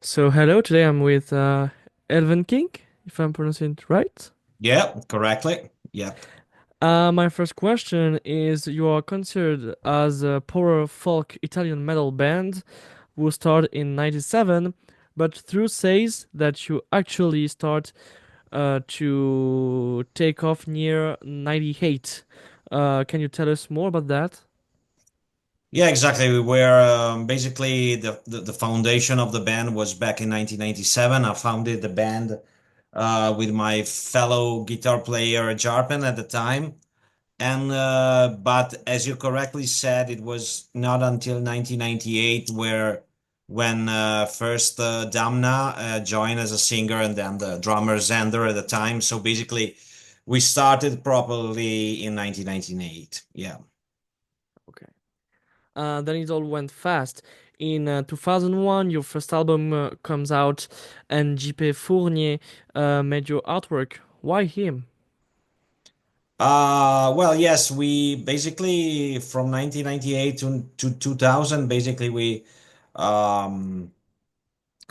So hello, today I'm with Elvenking, if I'm pronouncing it right. Yeah, correctly. Yep. My first question is you are considered as a power folk Italian metal band who started in 97, but Through says that you actually start to take off near 98. Can you tell us more about that? Yeah, exactly. We were basically the foundation of the band was back in 1997. I founded the band with my fellow guitar player Jarpen at the time. And but as you correctly said, it was not until 1998 where when first Damna joined as a singer and then the drummer Zander at the time. So basically, we started properly in 1998. Yeah. Okay. Then it all went fast. In 2001, your first album comes out, and JP Fournier made your artwork. Why him? Well, yes, we basically from 1998 to 2000, basically um,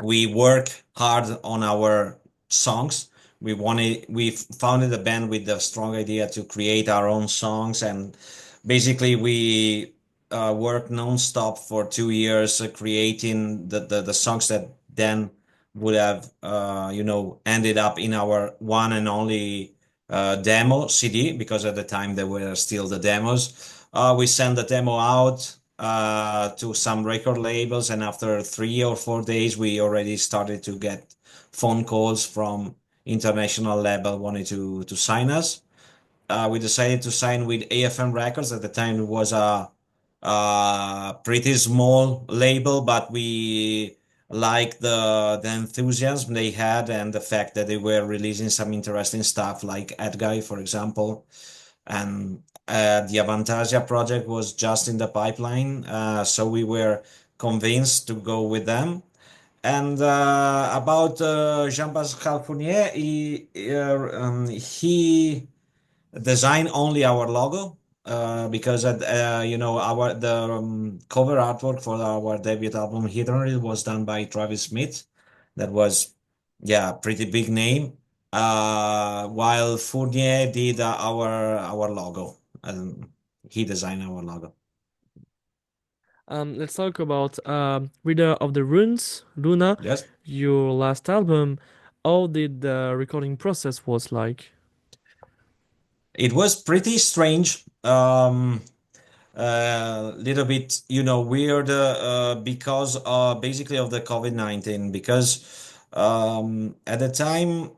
we work hard on our songs. We founded a band with the strong idea to create our own songs, and basically we worked non-stop for 2 years creating the songs that then would have ended up in our one and only demo CD, because at the time there were still the demos. We sent the demo out to some record labels, and after 3 or 4 days, we already started to get phone calls from international label wanting to sign us. We decided to sign with AFM Records. At the time, it was a pretty small label, but we liked the enthusiasm they had and the fact that they were releasing some interesting stuff like Edguy, for example. And the Avantasia project was just in the pipeline, so we were convinced to go with them. And about Jean-Pascal Fournier, he designed only our logo because our the cover artwork for our debut album Hidden was done by Travis Smith. That was, yeah, pretty big name. While Fournier did our logo, and he designed our logo. Let's talk about Reader of the Runes, Luna, Yes, your last album. How did the recording process was like? it was pretty strange. Little bit, weird because basically of the COVID-19, because at the time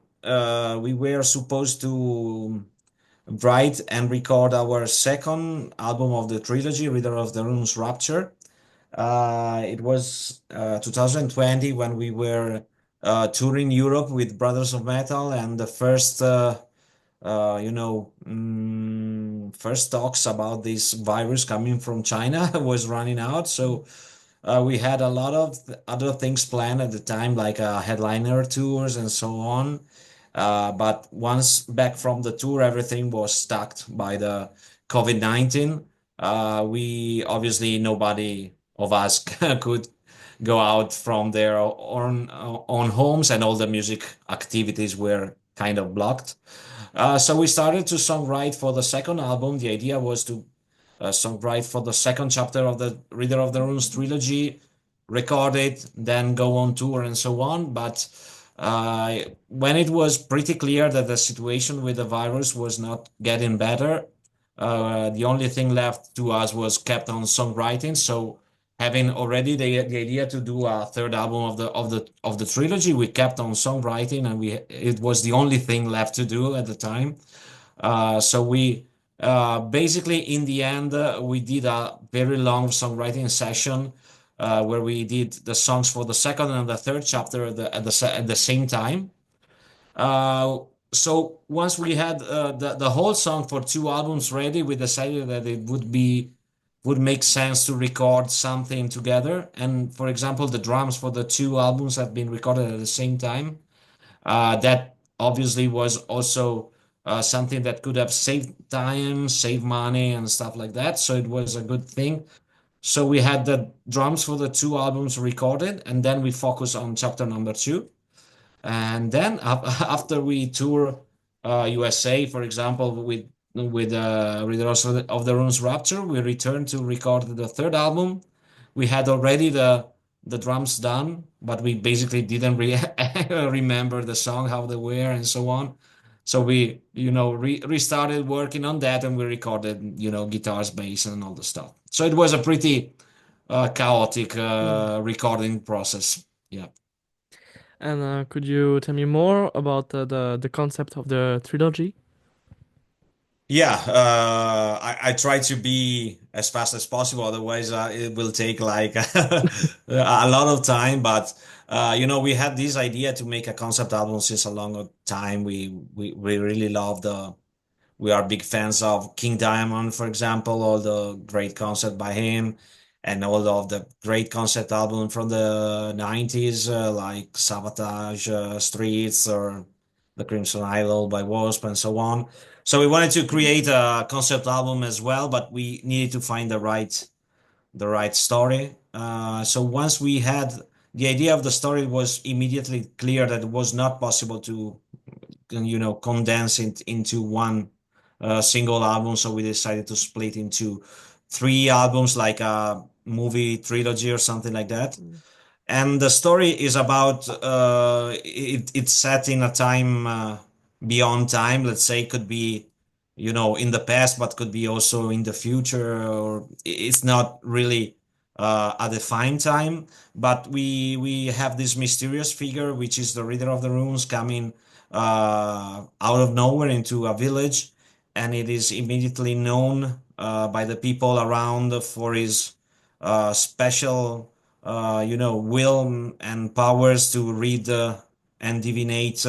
we were supposed to write and record our second album of the trilogy, Reader of the Runes Rapture. It was 2020 when we were touring Europe with Brothers of Metal, and the first first talks about this virus coming from China was running out. So we had a lot of other things planned at the time, like headliner tours and so on. But once back from the tour, everything was stuck by the COVID-19. We obviously, nobody of us could go out from their own homes, and all the music activities were kind of blocked. So we started to songwrite for the second album. The idea was to songwrite for the second chapter of the Reader of the Runes trilogy, record it, then go on tour and so on. But when it was pretty clear that the situation with the virus was not getting better, the only thing left to us was kept on songwriting. So having already the idea to do a third album of the trilogy, we kept on songwriting, and we it was the only thing left to do at the time. So we basically, in the end, we did a very long songwriting session where we did the songs for the second and the third chapter at the same time. Uh, so once we had the whole song for two albums ready, we decided that it would make sense to record something together. And for example, the drums for the two albums have been recorded at the same time. That obviously was also something that could have saved time, saved money, and stuff like that. So it was a good thing. So we had the drums for the two albums recorded, and then we focus on chapter number two. And then after we tour USA, for example, with Readers of the Runes Rapture, we returned to record the third album. We had already the drums done, but we basically didn't remember the song, how they were, and so on. So we, restarted working on that, and we recorded, guitars, bass, and all the stuff. So it was a pretty chaotic Mm. recording process. Yeah. And could you tell me more about the concept of the trilogy? Yeah, I try to be as fast as possible. Otherwise, it will take like a lot of time. But we had this idea to make a concept album since a long time. We really love the. We are big fans of King Diamond, for example, all the great concept by him, and all of the great concept album from the 90s, like Sabotage, Streets, or The Crimson Idol by Wasp, and so on. So we wanted to create a concept album as well, but we needed to find the right story. So once we had the idea of the story, it was immediately clear that it was not possible to condense it into one single album. So we decided to split into three albums, like a movie trilogy or something like that. Mm. And the story is about it's set in a time beyond time. Let's say could be in the past, but could be also in the future, or it's not really a defined time. But we have this mysterious figure, which is the reader of the runes, coming out of nowhere into a village, and it is immediately known by the people around for his special will and powers to read and divinate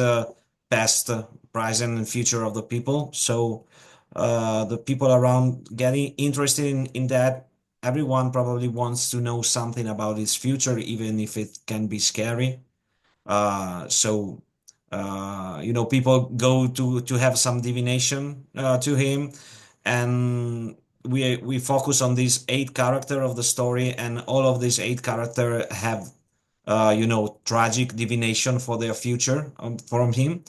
past, present, and future of the people. So the people around getting interested in that. Everyone probably wants to know something about his future, even if it can be scary. So people go to have some divination to him, and we focus on these eight character of the story, and all of these eight character have tragic divination for their future from him.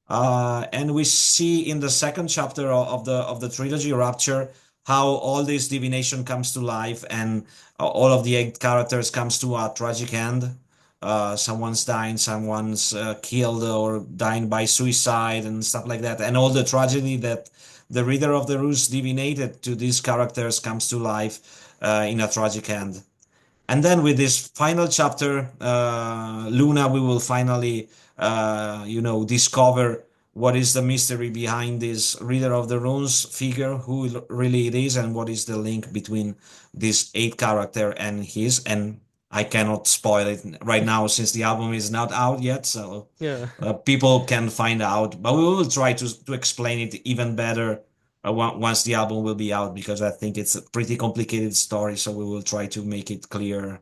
And we see in the second chapter of the trilogy Rapture how all this divination comes to life, and all of the eight characters comes to a tragic end. Someone's dying, someone's killed or dying by suicide and stuff like that, and all the tragedy that the reader of the runes divinated to these characters comes to life in a tragic end. And then with this final chapter, Luna, we will finally, discover what is the mystery behind this reader of the runes figure, who really it is, and what is the link between this eight character and his. And I cannot spoil it right now since the album is not out yet, so Yeah. people can find out. But we will try to explain it even better once the album will be out, because I think it's a pretty complicated story. So we will try to make it clear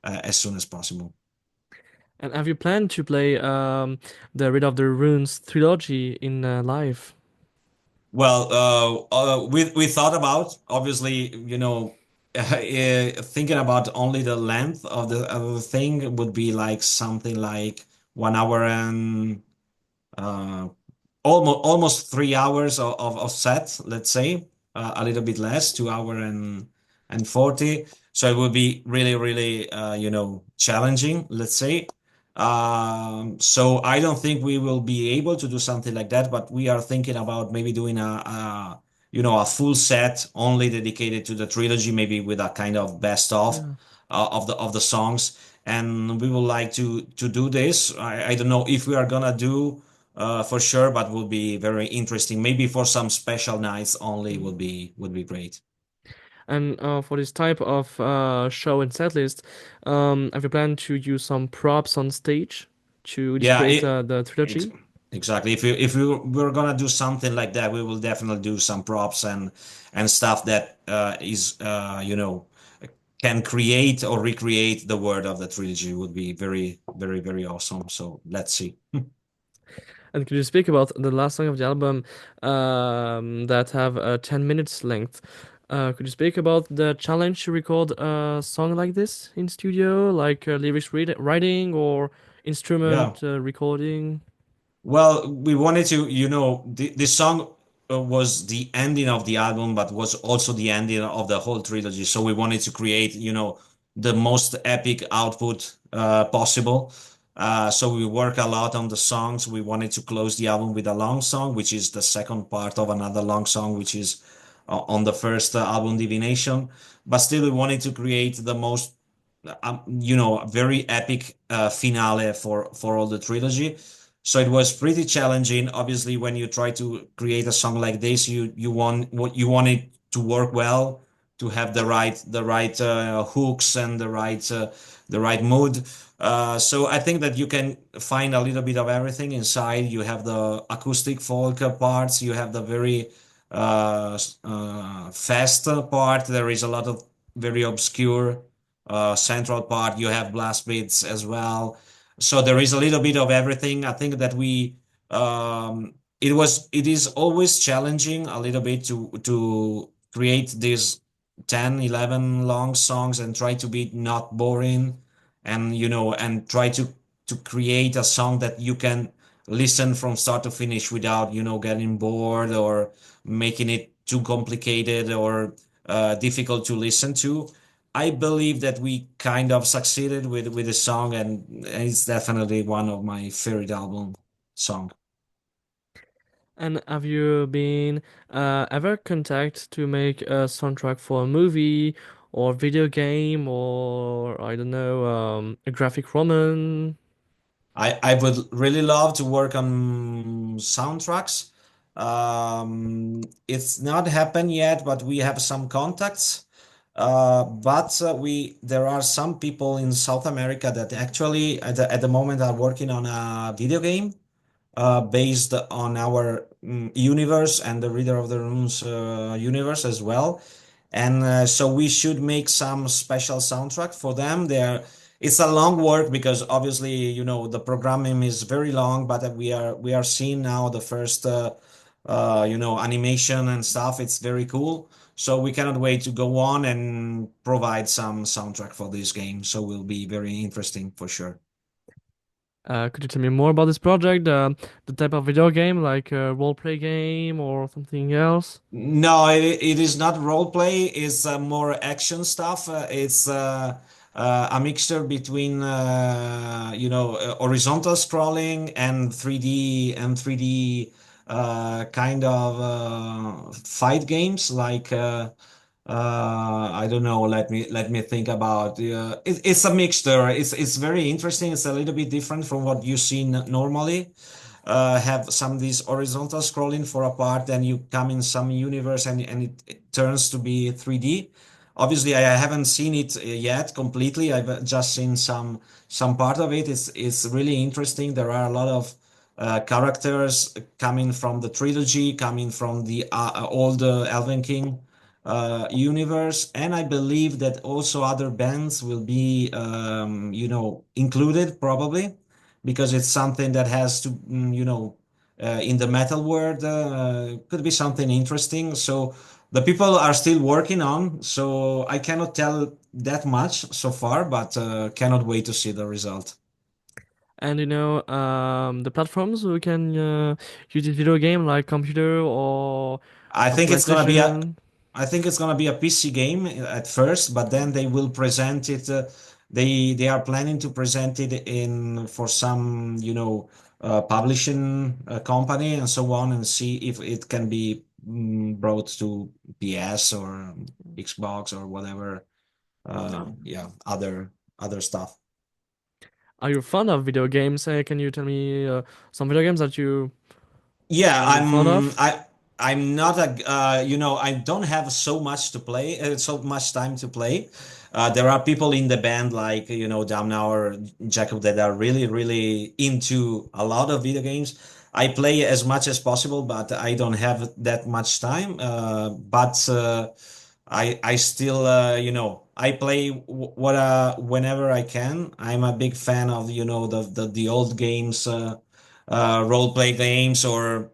as soon as possible. And have you planned to play the Rid of the Runes trilogy in live? Well, we thought about, obviously, thinking about only the length of the thing would be like something like 1 hour and uh, almost 3 hours of set, let's say, a little bit less, 2 hour and 40. So it would be really, really, challenging, let's say. So I don't think we will be able to do something like that, but we are thinking about maybe doing a full set only dedicated to the trilogy, maybe with a kind of best of Yeah. of the songs. And we would like to do this. I don't know if we are gonna do for sure, but would be very interesting. Maybe for some special nights only Mm. would be great. And for this type of show and setlist, have you planned to use some props on stage to Yeah, illustrate the ex trilogy? exactly. If we were gonna do something like that, we will definitely do some props and stuff that is can create or recreate the word of the trilogy. Would be very, very, very awesome. So let's see. And could you speak about the last song of the album that have 10 minutes length? Could you speak about the challenge to record a song like this in studio, like lyrics writing or Yeah. instrument recording? Well, we wanted to, the song was the ending of the album, but was also the ending of the whole trilogy. So we wanted to create, the most epic output possible. So we work a lot on the songs. We wanted to close the album with a long song, which is the second part of another long song, which is on the first album, Divination. But still, we wanted to create the most, very epic finale for all the trilogy. So it was pretty challenging. Obviously, when you try to create a song like this, you want it to work well, to have the right hooks and the right mood. So I think that you can find a little bit of everything inside. You have the acoustic folk parts. You have the very fast part. There is a lot of very obscure central part. You have blast beats as well, so there is a little bit of everything. I think that it is always challenging a little bit to create these 10, 11 long songs and try to be not boring, and try to create a song that you can listen from start to finish without getting bored or making it too complicated or difficult to listen to. I believe that we kind of succeeded with the song, and it's definitely one of my favorite album song. And have you been ever contacted to make a soundtrack for a movie or video game or I don't know, a graphic roman? I would really love to work on soundtracks. It's not happened yet, but we have some contacts. But we there are some people in South America that actually at the moment are working on a video game based on our universe and the Reader of the Runes universe as well. And so we should make some special soundtrack for them. It's a long work because obviously, the programming is very long, but we are seeing now the first, animation and stuff. It's very cool. So we cannot wait to go on and provide some soundtrack for this game. So will be very interesting for sure. Could you tell me more about this project? The type of video game, like a role play game or something else? No, it is not role play. It's more action stuff. It's a mixture between horizontal scrolling and 3D kind of fight games like I don't know. Let me think about. It's a mixture. It's very interesting. It's a little bit different from what you see normally. Have some these horizontal scrolling for a part, then you come in some universe and it turns to be 3D. Obviously, I haven't seen it yet completely. I've just seen some part of it. It's really interesting. There are a lot of characters coming from the trilogy, coming from the old Elvenking universe, and I believe that also other bands will be, included probably because it's something that has to, in the metal world, could be something interesting. So the people are still working on, so I cannot tell that much so far, but cannot wait to see the result. And the platforms we can use this video game like computer or I a think it's gonna be a PlayStation. I think it's gonna be a PC game at first, but then they will present it. They are planning to present it in for some publishing company and so on, and see if it can be brought to PS or Xbox or whatever. Yeah. Yeah, other stuff. Are you fond of video games? Can you tell me some video games that Yeah, you're fond I'm of? I I'm not a I don't have so much to play, so much time to play. There are people in the band like Damnau or Jacob that are really really into a lot of video games. I play as much as possible, but I don't have that much time. But I still I play whenever I can. I'm a big fan of the old games, role play games or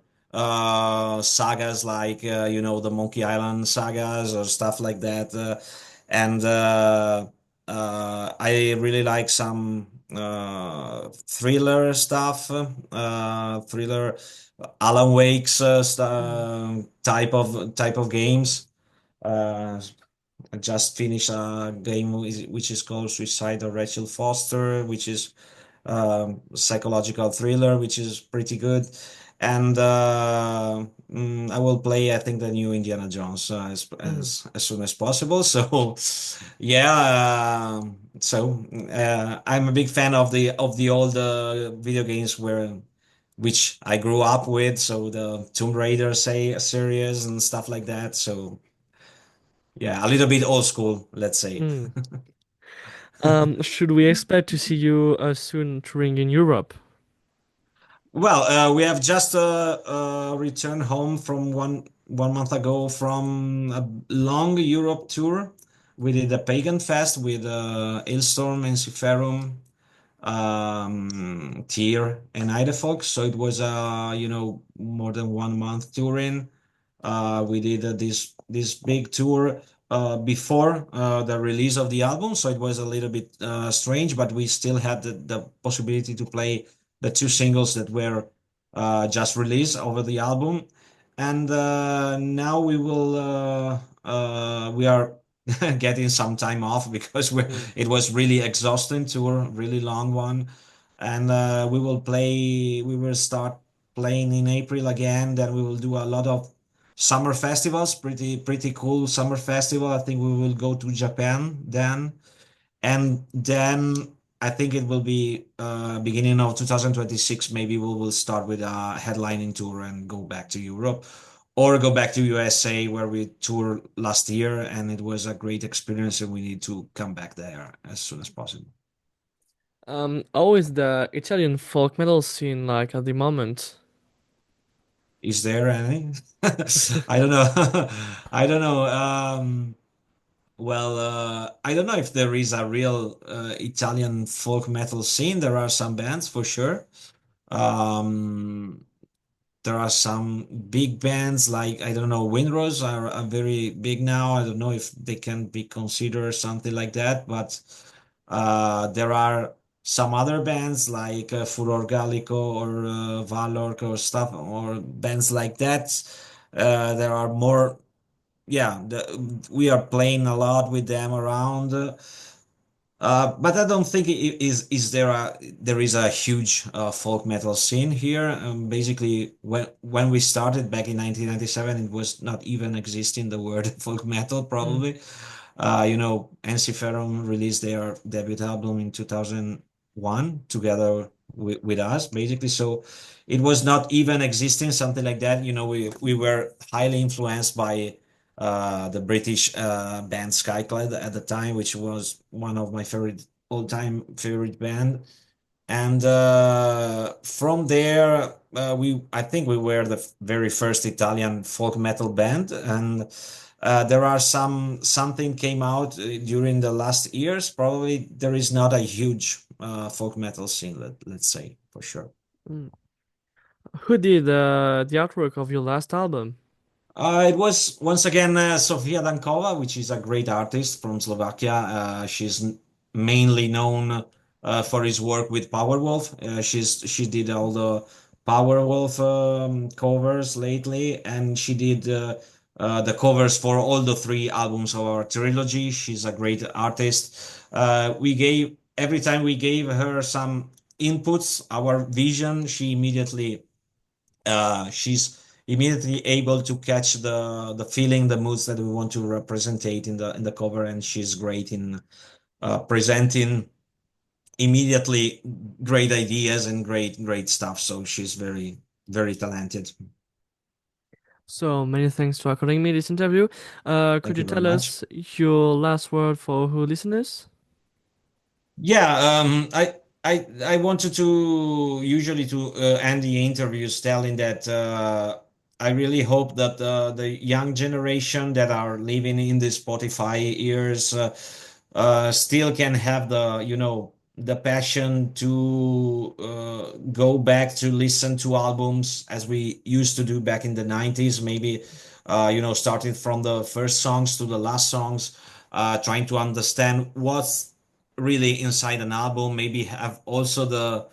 sagas like the Monkey Island sagas or stuff like that. And I really like some thriller stuff, thriller, Alan Wake's Mm. type of games. Uh, I just finished a game which is called Suicide of Rachel Foster, which is psychological thriller, which is pretty good. And I will play, I think, the new Indiana Jones Mm. as soon as possible. So, yeah. I'm a big fan of the old video games which I grew up with. So the Tomb Raider series and stuff like that. So yeah, a little bit old school, let's say. Mm. Should we expect to see you soon touring in Europe? Well, we have just returned home from one month ago from a long Europe tour. We did a pagan fest with Hailstorm and Ensiferum, Tyr, and Idefok. So it was more than 1 month touring. We did this big tour before the release of the album, so it was a little bit strange, but we still had the possibility to play the two singles that were just released over the album. And now we are getting some time off because Mm. it was really exhausting tour, really long one. And we will start playing in April again. Then we will do a lot of summer festivals, pretty cool summer festival. I think we will go to Japan then, and then I think it will be beginning of 2026. Maybe we will start with a headlining tour and go back to Europe, or go back to USA where we toured last year, and it was a great experience, and we need to come back there as soon as possible. How is the Italian folk metal scene like at the moment? Is there any? I don't know. I don't know. Well, I don't know if there is a real Italian folk metal scene. There are some bands for sure. Um, there are some big bands like, I don't know, Windrose are very big now. I don't know if they can be considered something like that, but there are some other bands like Furor Gallico or Valork or stuff, or bands like that. There are more, yeah, we are playing a lot with them around. But I don't think there is a huge folk metal scene here. Basically, when we started back in 1997, it was not even existing the word folk metal Mm. probably. Ensiferum released their debut album in 2001 together with us, basically. So it was not even existing, something like that. We were highly influenced by the British band Skyclad at the time, which was one of my favorite all-time favorite band. And from there, I think we were the very first Italian folk metal band, and there are something came out during the last years. Probably there is not a huge folk metal scene, let's say for sure. Mm. Who did the artwork of your last album? It was once again Sofia Dankova, which is a great artist from Slovakia. She's mainly known for his work with Powerwolf. She did all the Powerwolf covers lately, and she did the covers for all the three albums of our trilogy. She's a great artist. We gave Every time we gave her some inputs, our vision, she's immediately able to catch the feeling, the moods that we want to representate in the cover, and she's great in presenting immediately great ideas and great stuff. So she's very talented. So many thanks for according me this interview. Could Thank you you very tell much. us your last word for who listeners? Yeah, I wanted to usually to end the interviews telling that I really hope that the young generation that are living in the Spotify years still can have the the passion to go back to listen to albums as we used to do back in the 90s, maybe starting from the first songs to the last songs, trying to understand what's really inside an album, maybe have also the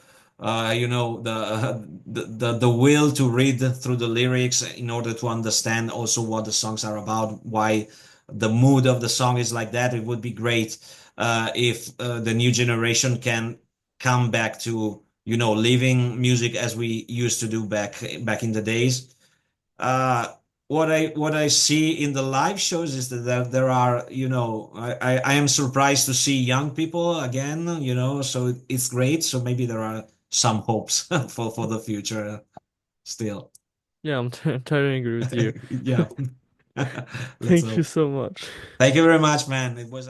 will to read through the lyrics in order to understand also what the songs are about, why the mood of the song is like that. It would be great if the new generation can come back to living music as we used to do back in the days. Uh, what I see in the live shows is that there are, I am surprised to see young people again, so it's great. So maybe there are some hopes for the future still. Yeah, I'm totally agree with you. Yeah. Let's Thank you hope. so much. Thank you very much, man. It was a